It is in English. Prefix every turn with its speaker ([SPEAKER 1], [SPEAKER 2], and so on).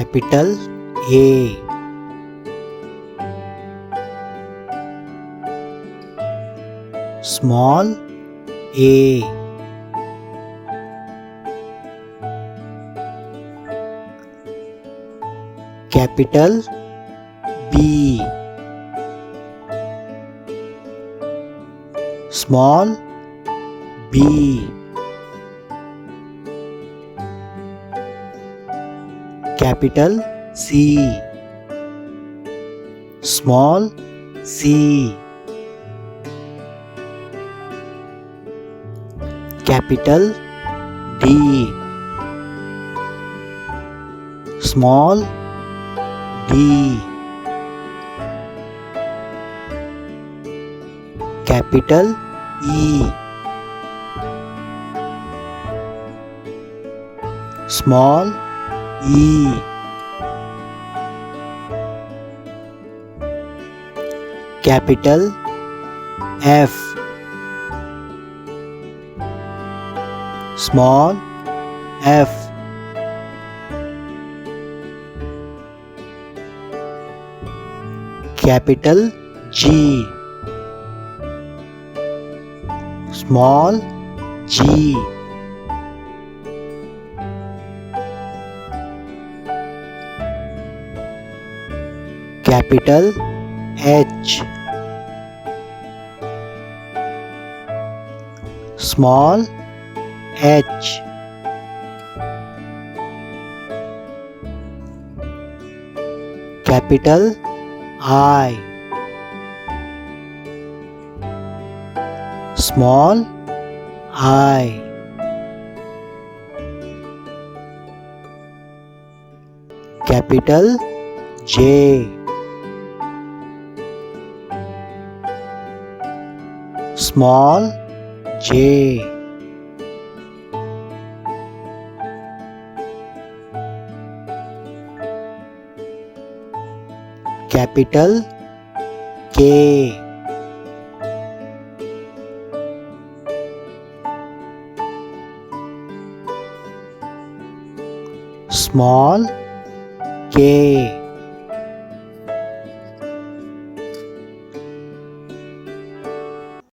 [SPEAKER 1] capital A, small a, capital B, small b, capital C, small c, capital D, small d, capital E, small e, capital F, small f, capital G, small g, capital H, small h, capital I, small I, capital J, small j, capital K, small k,